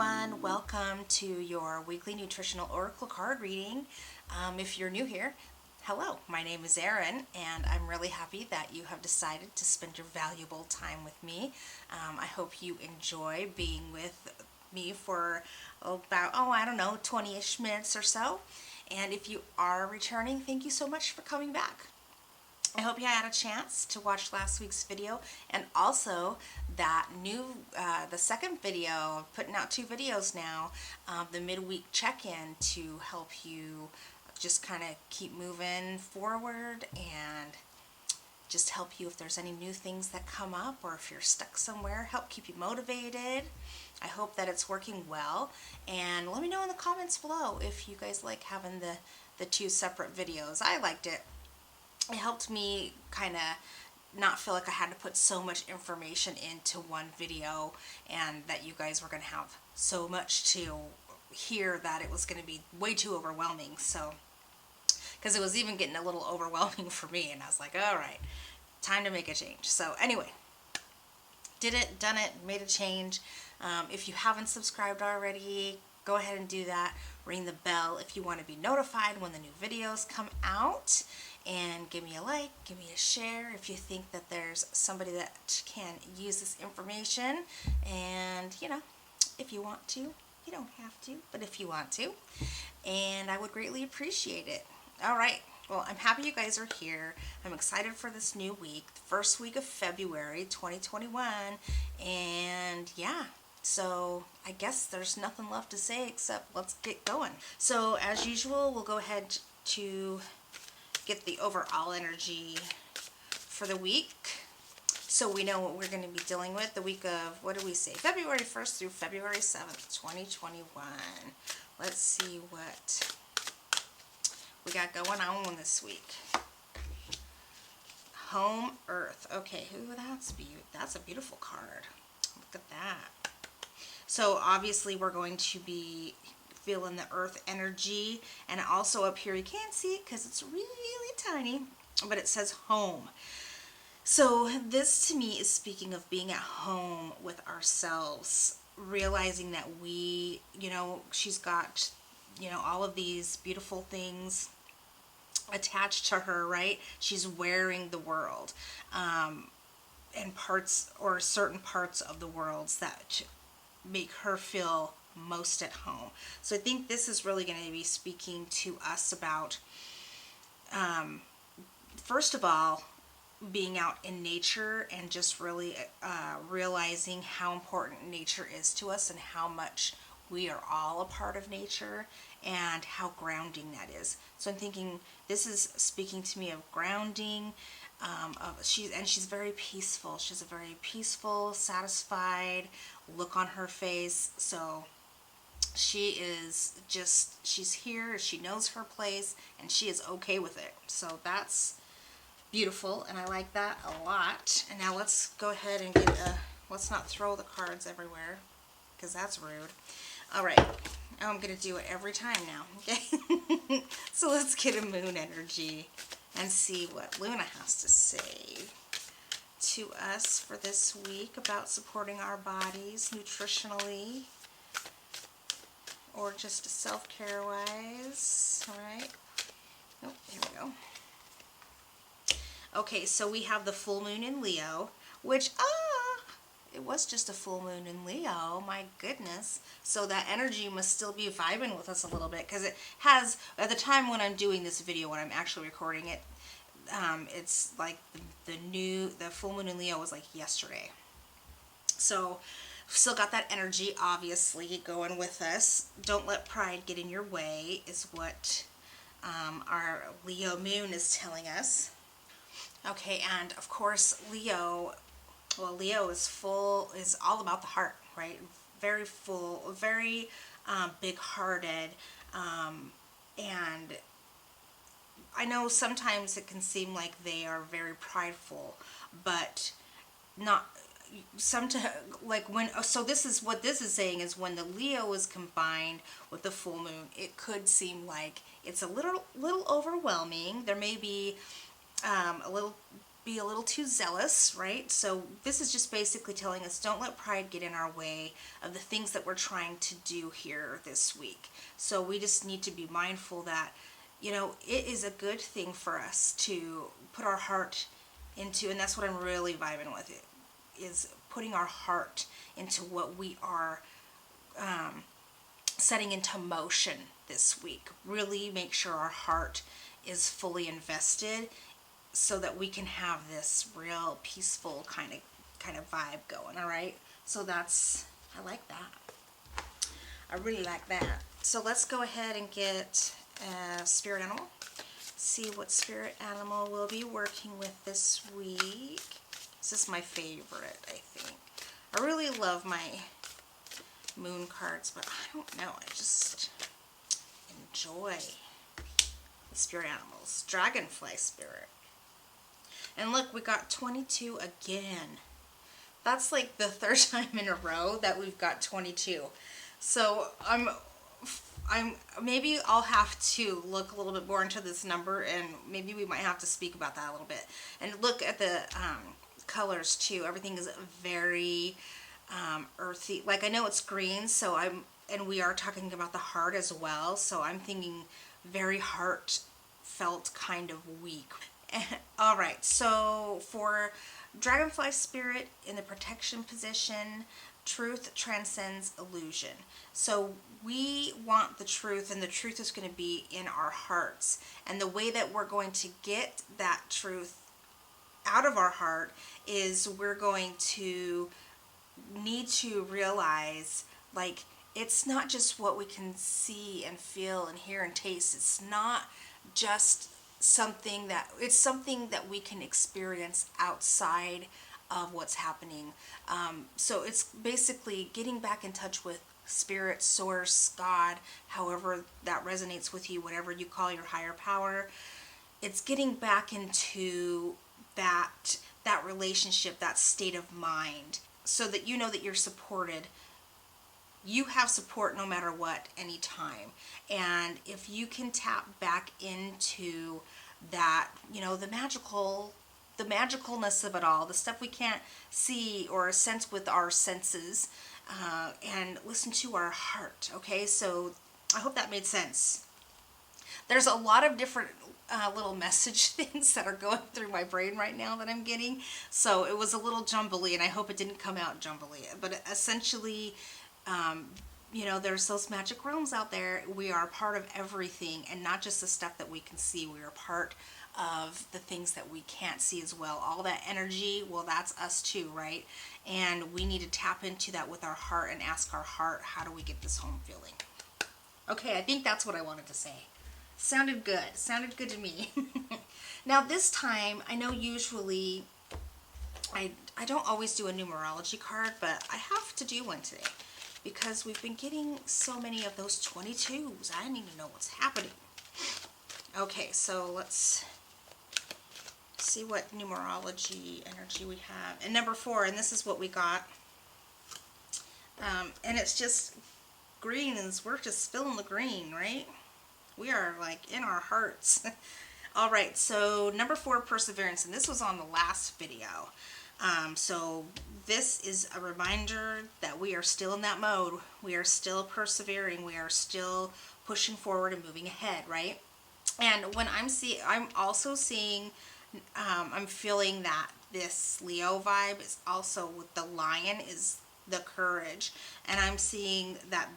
everyone. Welcome to your weekly nutritional oracle card reading. If you're new here, hello. My name is Erin, and I'm really happy that you have decided to spend your valuable time with me. I hope you enjoy being with me for about, 20-ish minutes or so. And if you are returning, thank you so much for coming back. I hope you had a chance to watch last week's video, and also that the second video, putting out 2 videos now, the midweek check-in to help you just kind of keep moving forward and just help you if there's any new things that come up or if you're stuck somewhere, help keep you motivated. I hope that it's working well, and let me know in the comments below if you guys like having the 2 separate videos. I liked it. It helped me kind of not feel like I had to put so much information into one video and that you guys were going to have so much to hear that it was going to be way too overwhelming. So, because it was even getting a little overwhelming for me, and I was like, all right, time to make a change. So anyway, did it, done it, made a change. If you haven't subscribed already, go ahead and do that. Ring the bell if you want to be notified when the new videos come out. And give me a like, give me a share if you think that there's somebody that can use this information. And, if you want to, you don't have to, but if you want to. And I would greatly appreciate it. All right. Well, I'm happy you guys are here. I'm excited for this new week, the first week of February 2021. And yeah. So I guess there's nothing left to say except let's get going. So as usual, we'll go ahead to get the overall energy for the week, so we know what we're going to be dealing with the week of, what do we say, February 1st through February 7th, 2021. Let's see what we got going on this week. Home Earth. Okay, that's a beautiful card. Look at that. So obviously we're going to be feeling the earth energy, and also up here you can't see it because it's really tiny, but it says home. So this to me is speaking of being at home with ourselves, realizing that we, she's got, all of these beautiful things attached to her, right? She's wearing the world, and parts or certain parts of the worlds that make her feel most at home. So I think this is really going to be speaking to us about, first of all, being out in nature and just really realizing how important nature is to us and how much we are all a part of nature and how grounding that is. So I'm thinking this is speaking to me of grounding. She's very peaceful. She has a very peaceful, satisfied look on her face. So she's here, she knows her place, and she is okay with it. So that's beautiful, and I like that a lot. And now let's go ahead and let's not throw the cards everywhere, because that's rude. All right, now I'm going to do it every time now, okay? So let's get a moon energy and see what Luna has to say to us for this week about supporting our bodies nutritionally, or just self-care wise. All right. Oh, here we go. Okay, so we have the full moon in Leo, which, it was just a full moon in Leo. My goodness. So that energy must still be vibing with us a little bit, because it has, at the time when I'm doing this video, when I'm actually recording it, it's like the full moon in Leo was like yesterday. So still got that energy, obviously, going with us. Don't let pride get in your way is what our Leo moon is telling us. Okay, and of course Leo is all about the heart, right? Very full, very big-hearted, and I know sometimes it can seem like they are very prideful, but not sometimes. So this is what this is saying, is when the Leo is combined with the full moon, it could seem like it's a little overwhelming. There may be a little be a little too zealous, right? So this is just basically telling us don't let pride get in our way of the things that we're trying to do here this week. So we just need to be mindful that, it is a good thing for us to put our heart into, and that's what I'm really vibing with it, is putting our heart into what we are setting into motion this week. Really make sure our heart is fully invested so that we can have this real peaceful kind of vibe going. All right, so I like that. I really like that. So let's go ahead and get a spirit animal, see what spirit animal we'll be working with this week. This is my favorite, I think. I really love my moon cards, but I don't know, I just enjoy the spirit animals. Dragonfly spirit. And look, we got 22 again. That's like the third time in a row that we've got 22. So I'm maybe I'll have to look a little bit more into this number, and maybe we might have to speak about that a little bit. And look at the colors too. Everything is very earthy. Like, I know it's green, and we are talking about the heart as well. So I'm thinking very heartfelt kind of week. All right, so for Dragonfly Spirit in the protection position, truth transcends illusion. So we want the truth, and the truth is going to be in our hearts. And the way that we're going to get that truth out of our heart is we're going to need to realize, like, it's not just what we can see and feel and hear and taste. It's not just something that we can experience outside of what's happening. So it's basically getting back in touch with spirit, source, God, however that resonates with you, whatever you call your higher power. It's getting back into that relationship, that state of mind, so that you know that you're supported. You have support no matter what, anytime. And if you can tap back into that, the magicalness of it all, the stuff we can't see or sense with our senses, and listen to our heart. Okay, so I hope that made sense. There's a lot of different little message things that are going through my brain right now that I'm getting. So it was a little jumbly, and I hope it didn't come out jumbly. But essentially, there's those magic realms out there. We are part of everything, and not just the stuff that we can see. We are part of the things that we can't see as well. All that energy, well, that's us too, right? And we need to tap into that with our heart and ask our heart, how do we get this home feeling? Okay, I think that's what I wanted to say. Sounded good to me. Now this time, I know usually I don't always do a numerology card, but I have to do one today because we've been getting so many of those 22s. I need to know what's happening. Okay, so let's see what numerology energy we have. And number 4, and this is what we got. And it's just green, and we're just filling the green, right? We are like in our hearts. All right, so number 4, perseverance, and this was on the last video. So this is a reminder that we are still in that mode. We are still persevering. We are still pushing forward and moving ahead, right? And when I'm also seeing, I'm feeling that this Leo vibe is also with the lion is the courage. And I'm seeing that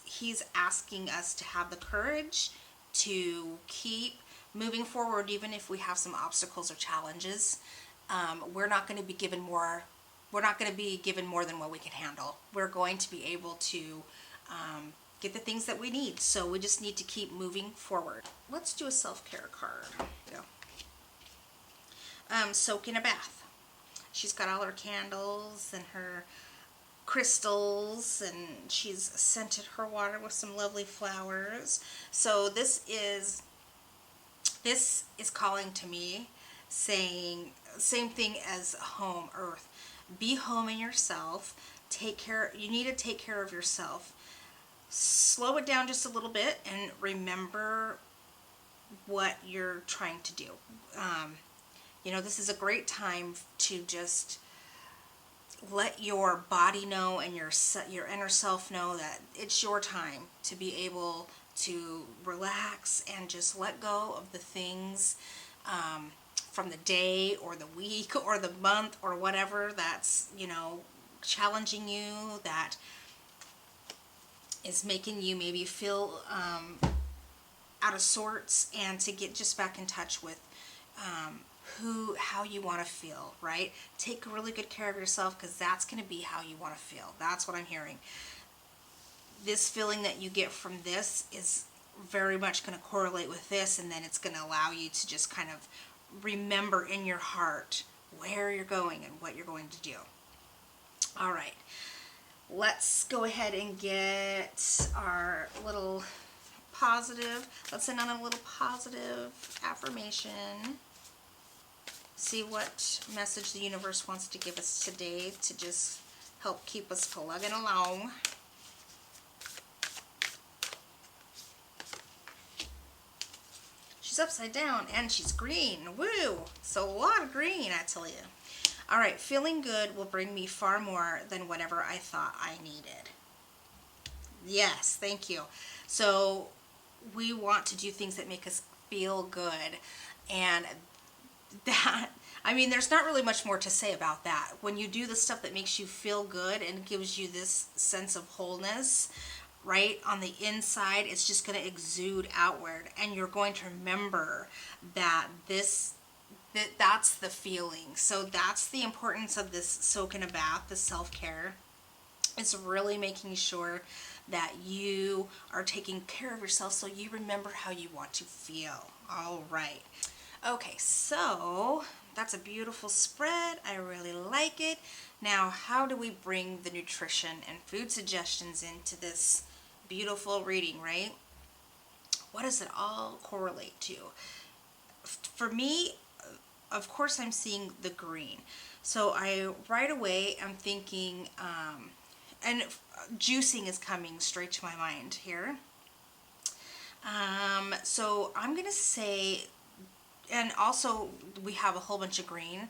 he's asking us to have the courage to keep moving forward, even if we have some obstacles or challenges. We're not going to be given more. We're not going to be given more than what we can handle. We're going to be able to get the things that we need. So we just need to keep moving forward. Let's do a self-care card. Here we go. Soak in a bath. She's got all her candles and her crystals, and she's scented her water with some lovely flowers. So this is calling to me, saying same thing as home, earth. Be home in yourself. You need to take care of yourself. Slow it down just a little bit and remember what you're trying to do. You know, this is a great time to just let your body know and your inner self know that it's your time to be able to relax and just let go of the things from the day or the week or the month or whatever that's, you know, challenging you, that is making you maybe feel out of sorts, and to get just back in touch with how you want to feel, right? Take really good care of yourself, because that's going to be how you want to feel. That's what I'm hearing. This feeling that you get from this is very much going to correlate with this, and then it's going to allow you to just kind of remember in your heart where you're going and what you're going to do. All right, let's go ahead and get our little positive. Let's end on a little positive affirmation. See what message the universe wants to give us today to just help keep us plugging along. She's upside down and she's green. Woo! So a lot of green, I tell you. All right, feeling good will bring me far more than whatever I thought I needed. Yes, thank you. So we want to do things that make us feel good, and that, I mean, there's not really much more to say about that. When you do the stuff that makes you feel good and gives you this sense of wholeness, right, on the inside, it's just going to exude outward, and you're going to remember that that's the feeling. So that's the importance of this soak in a bath, the self-care. It's really making sure that you are taking care of yourself so you remember how you want to feel. All right. Okay, so that's a beautiful spread. I really like it. Now, how do we bring the nutrition and food suggestions into this beautiful reading, right? What does it all correlate to? For me, of course, I'm seeing the green. So right away, I'm thinking, and juicing is coming straight to my mind here. So I'm going to say, and also we have a whole bunch of green.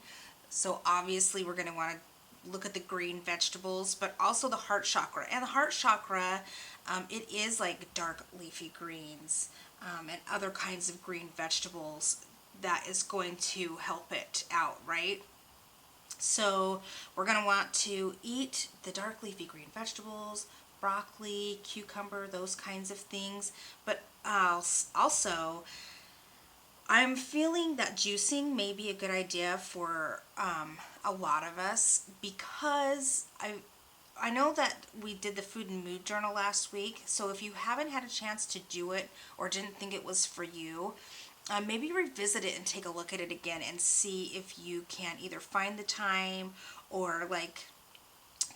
So obviously we're going to want to look at the green vegetables, but also the heart chakra. And the heart chakra, it is like dark leafy greens and other kinds of green vegetables that is going to help it out, right? So we're going to want to eat the dark leafy green vegetables, broccoli, cucumber, those kinds of things. But also, I'm feeling that juicing may be a good idea for a lot of us, because I know that we did the food and mood journal last week. So if you haven't had a chance to do it or didn't think it was for you, maybe revisit it and take a look at it again and see if you can either find the time or like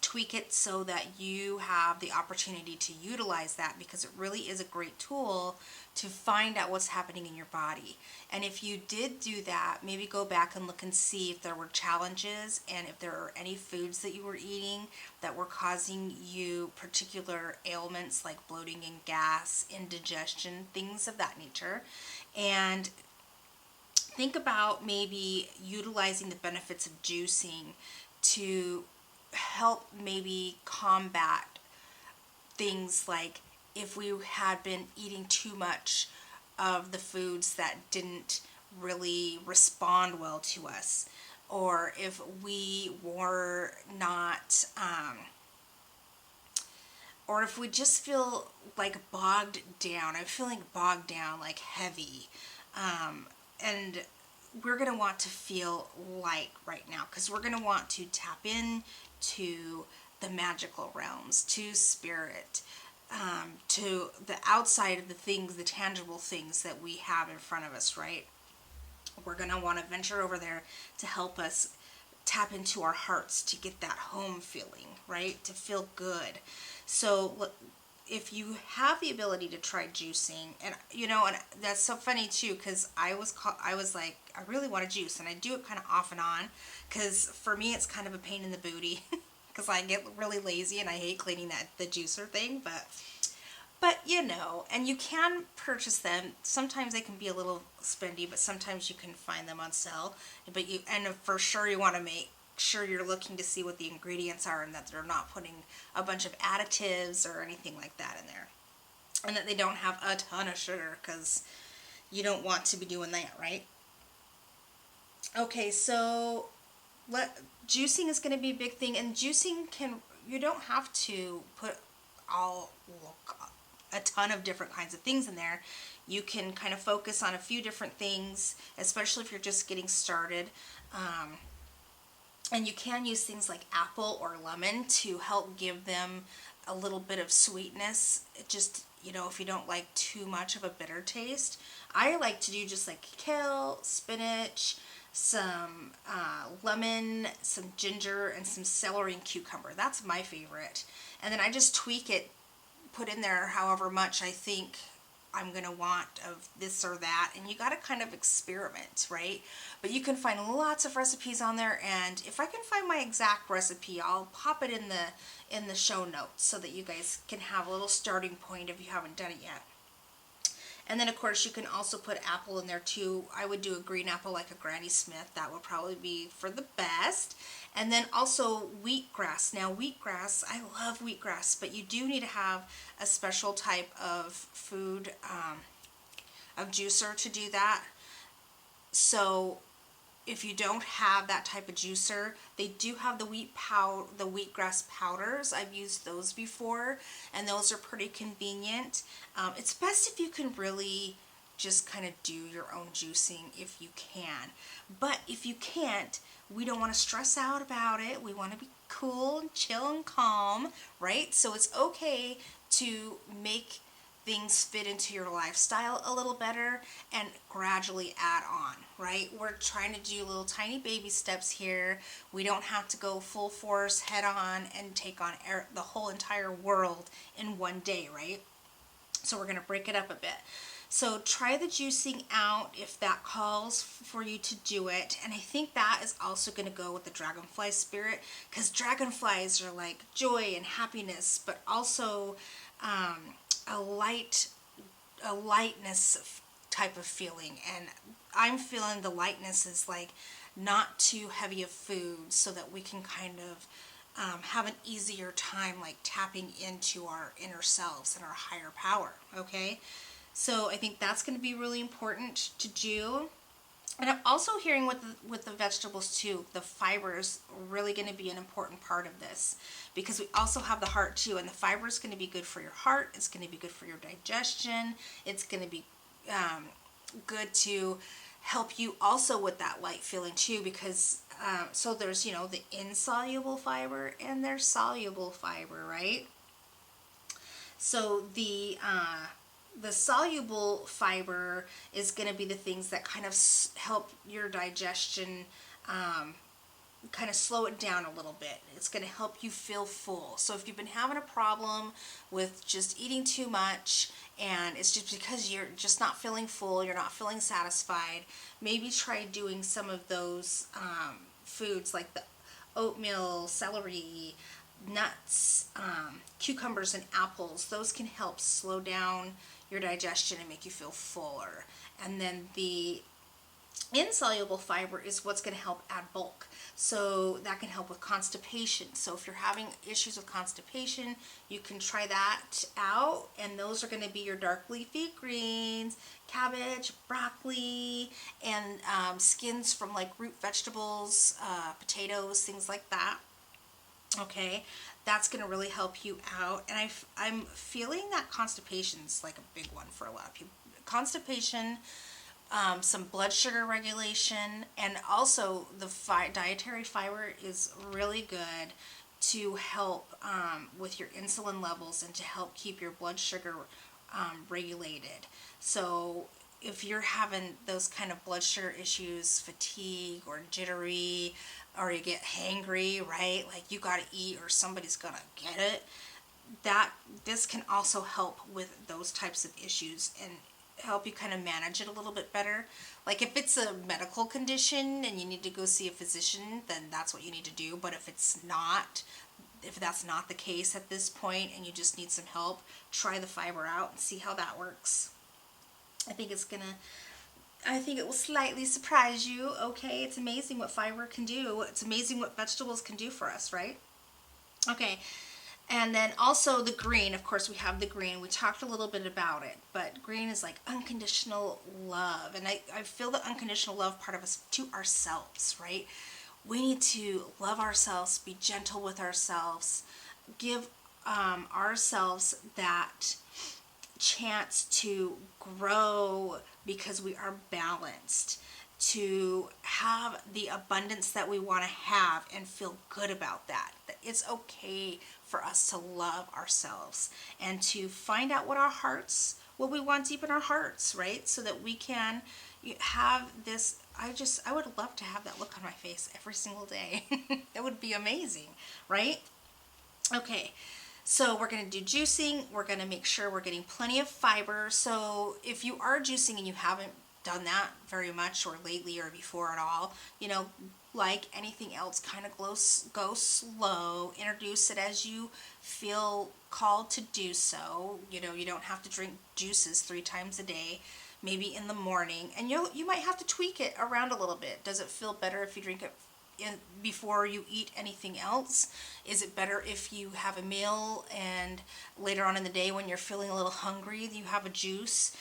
tweak it so that you have the opportunity to utilize that, because it really is a great tool to find out what's happening in your body. And if you did do that, maybe go back and look and see if there were challenges and if there are any foods that you were eating that were causing you particular ailments like bloating and gas, indigestion, things of that nature. And think about maybe utilizing the benefits of juicing to help maybe combat things like if we had been eating too much of the foods that didn't really respond well to us, or if we were not, or if we just feel like bogged down. I'm feeling bogged down, like heavy, and we're going to want to feel light right now, because we're going to want to tap in to the magical realms, to spirit, to the outside of the things, the tangible things that we have in front of us, right? We're going to want to venture over there to help us tap into our hearts, to get that home feeling, right? To feel good. So if you have the ability to try juicing, and you know, and that's so funny too, because I was like, I really want to juice, and I do it kind of off and on, because for me it's kind of a pain in the booty, because I get really lazy and I hate cleaning the juicer thing, but But and you can purchase them. Sometimes they can be a little spendy, but sometimes you can find them on sale. And for sure you want to make sure you're looking to see what the ingredients are and that they're not putting a bunch of additives or anything like that in there. And that they don't have a ton of sugar, because you don't want to be doing that, right? Okay, so juicing is going to be a big thing, and you don't have to put all a ton of different kinds of things in there. You can kind of focus on a few different things, especially if you're just getting started. And you can use things like apple or lemon to help give them a little bit of sweetness. It just, if you don't like too much of a bitter taste. I like to do just like kale, spinach, some lemon, some ginger, and some celery and cucumber. That's my favorite. And then I just tweak it, put in there however much I think I'm going to want of this or that, and you got to kind of experiment, right? But you can find lots of recipes on there, and if I can find my exact recipe, I'll pop it in the show notes so that you guys can have a little starting point if you haven't done it yet. And then of course you can also put apple in there too. I would do a green apple like a Granny Smith. That would probably be for the best. And then also wheatgrass. Now wheatgrass, I love wheatgrass, but you do need to have a special type of food, of juicer to do that. So if you don't have that type of juicer, they do have the wheatgrass powders. I've used those before, and those are pretty convenient. It's best if you can really just kind of do your own juicing if you can. But if you can't, we don't want to stress out about it. We want to be cool and chill and calm, right? So it's okay to make things fit into your lifestyle a little better and gradually add on, right? We're trying to do little tiny baby steps here. We don't have to go full force head on and take on the whole entire world in one day, right? So we're going to break it up a bit. So try the juicing out if that calls for you to do it. And I think that is also going to go with the dragonfly spirit, because dragonflies are like joy and happiness, but also a lightness type of feeling. And I'm feeling the lightness is like not too heavy of food, so that we can kind of have an easier time like tapping into our inner selves and our higher power. Okay, so I think that's going to be really important to do. And I'm also hearing with the vegetables too, the fiber is really going to be an important part of this, because we also have the heart too, and the fiber is going to be good for your heart. It's going to be good for your digestion. It's going to be good to help you also with that light feeling too, because so there's the insoluble fiber and there's soluble fiber, right? So the soluble fiber is going to be the things that kind of help your digestion, kind of slow it down a little bit. It's going to help you feel full. So if you've been having a problem with just eating too much, and it's just because you're just not feeling full, you're not feeling satisfied, maybe try doing some of those foods like the oatmeal, celery, nuts, cucumbers and apples. Those can help slow down your digestion and make you feel fuller. And then the insoluble fiber is what's going to help add bulk. So that can help with constipation. So if you're having issues with constipation, you can try that out. And those are going to be your dark leafy greens, cabbage, broccoli, and skins from like root vegetables, potatoes, things like that. Okay, that's going to really help you out. And I'm feeling that constipation's like a big one for a lot of people. Constipation, some blood sugar regulation, and also the dietary fiber is really good to help with your insulin levels and to help keep your blood sugar regulated. So if you're having those kind of blood sugar issues, fatigue or jittery, or you get hangry, right? Like you gotta eat or somebody's gonna get it. This can also help with those types of issues and help you kind of manage it a little bit better. Like if it's a medical condition and you need to go see a physician, then that's what you need to do. But if it's not, if that's not the case at this point and you just need some help, try the fiber out and see how that works. I think it will slightly surprise you. Okay, it's amazing what fiber can do. It's amazing what vegetables can do for us, right? Okay, and then also the green. Of course, we have the green. We talked a little bit about it, but green is like unconditional love. And I feel the unconditional love part of us to ourselves, right? We need to love ourselves, be gentle with ourselves, give ourselves that chance to grow because we are balanced, to have the abundance that we want to have and feel good about that. That it's okay for us to love ourselves and to find out what we want deep in our hearts, right? So that we can have this. I would love to have that look on my face every single day. That would be amazing, right? Okay. So we're going to do juicing. We're going to make sure we're getting plenty of fiber. So if you are juicing and you haven't done that very much or lately or before at all, like anything else, kind of go slow. Introduce it as you feel called to do so. You don't have to drink juices 3 times a day. Maybe in the morning, and you might have to tweak it around a little bit. Does it feel better if you drink it before you eat anything else? Is it better if you have a meal and later on in the day when you're feeling a little hungry, you have a juice?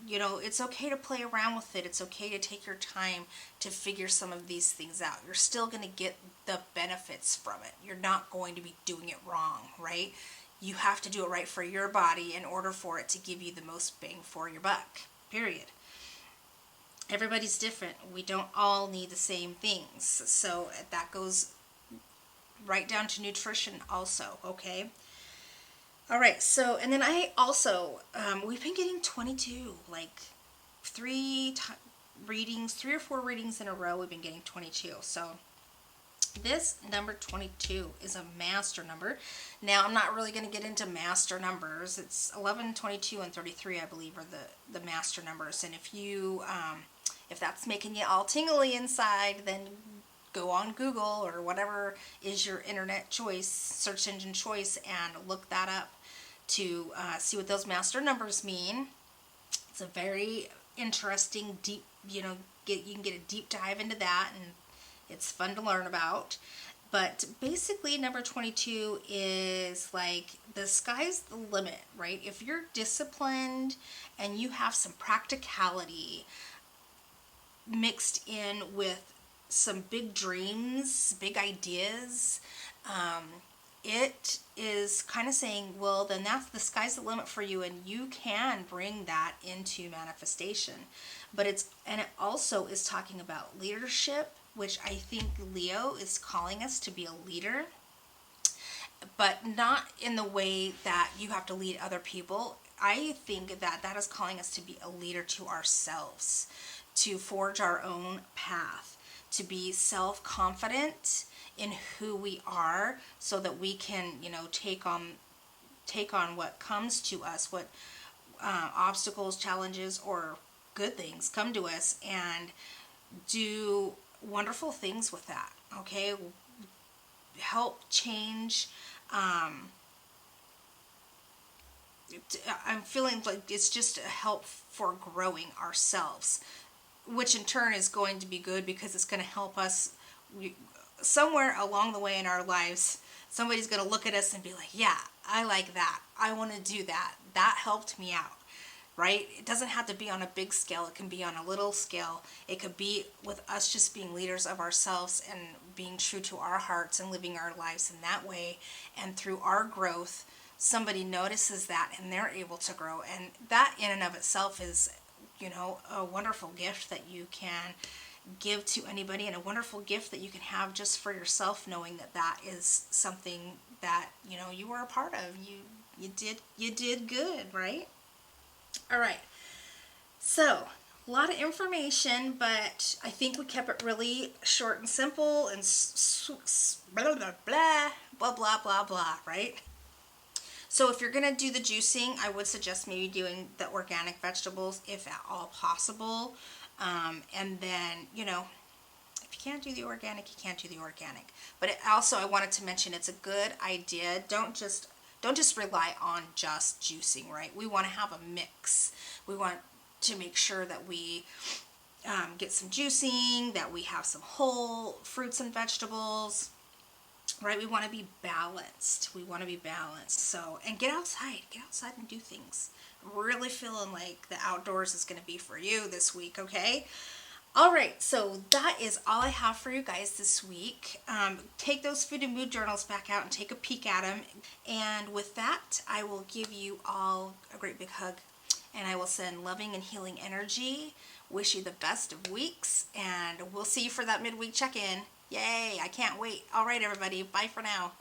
It's okay to play around with it. It's okay to take your time to figure some of these things out. You're still going to get the benefits from it. You're not going to be doing it wrong, right? You have to do it right for your body in order for it to give you the most bang for your buck, period. Everybody's different. We don't all need the same things. So that goes right down to nutrition also, okay? All right, so, and then I also, we've been getting 22, like 3 or 4 readings in a row, we've been getting 22. So this number 22 is a master number. Now, I'm not really going to get into master numbers. It's 11, 22, and 33, I believe, are the master numbers. And if that's making you all tingly inside, then go on Google or whatever is your internet choice, search engine choice, and look that up to see what those master numbers mean. It's a very interesting, deep, you can get a deep dive into that, and it's fun to learn about. But basically, number 22 is like the sky's the limit, right? If you're disciplined and you have some practicality mixed in with some big dreams, big ideas, it is kind of saying, well, then the sky's the limit for you, and you can bring that into manifestation. But it also is talking about leadership, which I think Leo is calling us to be a leader, but not in the way that you have to lead other people. I think that is calling us to be a leader to ourselves, to forge our own path, to be self-confident in who we are, so that we can, take on what comes to us, what obstacles, challenges, or good things come to us, and do wonderful things with that. Okay, help change. I'm feeling like it's just a help for growing ourselves, which in turn is going to be good because it's going to help us. Somewhere along the way in our lives, somebody's going to look at us and be like, yeah, I like that. I want to do that. That helped me out, right? It doesn't have to be on a big scale. It can be on a little scale. It could be with us just being leaders of ourselves and being true to our hearts and living our lives in that way. And through our growth, somebody notices that and they're able to grow. And that in and of itself is, a wonderful gift that you can give to anybody, and a wonderful gift that you can have just for yourself, knowing that is something that you were a part of. You did good, right? All right, so a lot of information, but I think we kept it really short and simple, and blah blah blah blah blah blah blah, right? So if you're going to do the juicing, I would suggest maybe doing the organic vegetables if at all possible. And then, if you can't do the organic, you can't do the organic. But I wanted to mention it's a good idea. Don't just rely on just juicing, right? We want to have a mix. We want to make sure that we get some juicing, that we have some whole fruits and vegetables, right? We want to be balanced. We want to be balanced. So, and get outside. Get outside and do things. I'm really feeling like the outdoors is going to be for you this week, okay? All right, so that is all I have for you guys this week. Take those food and mood journals back out and take a peek at them. And with that, I will give you all a great big hug. And I will send loving and healing energy. Wish you the best of weeks. And we'll see you for that midweek check-in. Yay, I can't wait. All right, everybody. Bye for now.